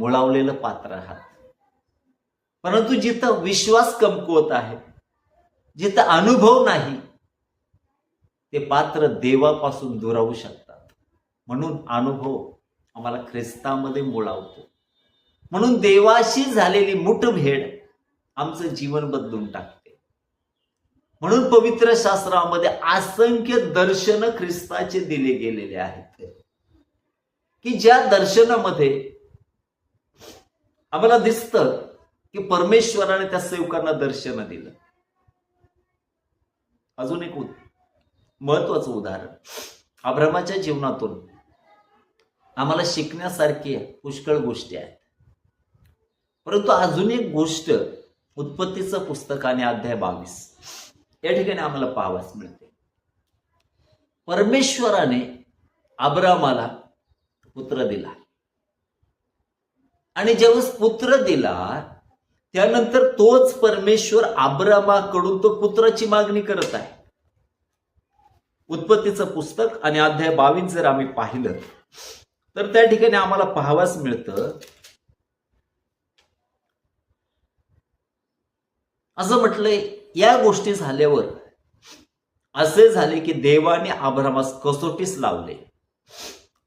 मुळावलेलं पात्र आहात. परंतु जिथं विश्वास कमकुवत आहे, जिथं अनुभव नाही, ते पात्र देवापासून दुरावू शकतात. म्हणून अनुभव आम्हाला ख्रिस्तामध्ये मुळावतो. म्हणून देवाशी झालेली मुठभेड आमचं जीवन बदलून टाकते. म्हणून पवित्र शास्त्रामध्ये असंख्य दर्शन ख्रिस्ताचे दिले गेलेले आहेत, की ज्या दर्शनामध्ये आम्हाला दिसतं की परमेश्वराने त्या सेवकांना दर्शन दिलं. अजून एक महत्वाचं उदाहरण, अब्रामाच्या जीवनातून आम्हाला शिकण्यासारखी पुष्कळ गोष्टी आहेत. परंतु अजून एक गोष्ट उत्पत्तीचं पुस्तक आणि अध्याय 22 या ठिकाणी आम्हाला पाहावयास मिळते. परमेश्वराने अब्रामाला पुत्र दिला आणि जेव्हा पुत्र दिला त्यानंतर तोच परमेश्वर अब्रामाकडून तो पुत्राची मागणी करत आहे. उत्पत्तीचं पुस्तक आणि अध्याय 22 जर आम्ही पाहिलं तर त्या ठिकाणी आम्हाला पाहावयास मिळतं, असं म्हटलंय, या गोष्टी झाल्यावर असे झाले की देवाने अब्रामास कसोटीस लावले.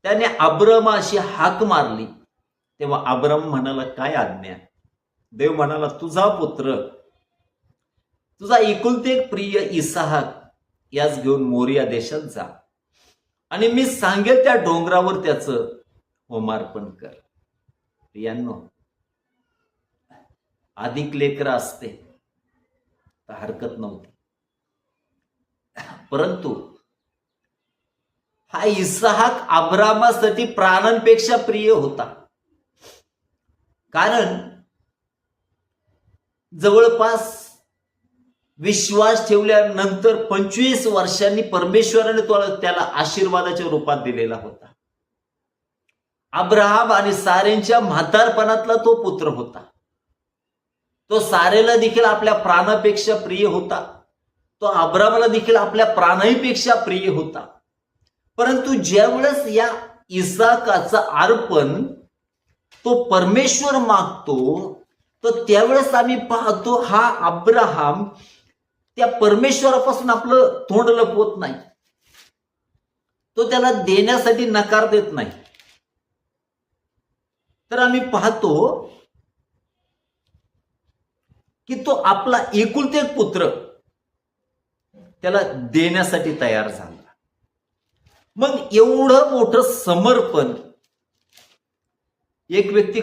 त्याने अब्रामाशी हाक मारली तेव्हा अब्राम म्हणाला, काय आज्ञा? देव म्हणाला, तुझा पुत्र, तुझा एकुलते एक प्रिय इसहाक यास घेऊन मोरिया देशात जा आणि मी सांगेल त्या डोंगरावर त्याचं होमार्पण कर. प्रियांनो, अधिक लेकरं असते तर हरकत नव्हती, परंतु हा इसहाक अब्रामासाठी प्राणांपेक्षा प्रिय होता. कारण जवळपास विश्वास ठेवल्यानंतर 25 वर्षांनी परमेश्वराने त्याला आशीर्वादाच्या रूपात दिलेला होता. अब्राहम आणि सारेंच्या म्हातारपणातला तो पुत्र होता. तो सारेला देखील आपल्या प्राणापेक्षा प्रिय होता. तो अब्रामाला देखील आपल्या प्राणापेक्षा प्रिय होता. परंतु ज्यावेळेस या इसहाकाचं अर्पण तो परमेश्वर मागतो, तर त्यावेळेस आम्ही पाहतो हा अब्राहम त्या परमेश्वरापासून आपलं तोंड लपवत नाही. तो त्याला देण्यासाठी नकार देत नाही. तर आम्ही पाहतो की तो आपला एकुलते एक पुत्र त्याला देण्यासाठी तयार झाला. मग एवढं मोठं समर्पण एक व्यक्ती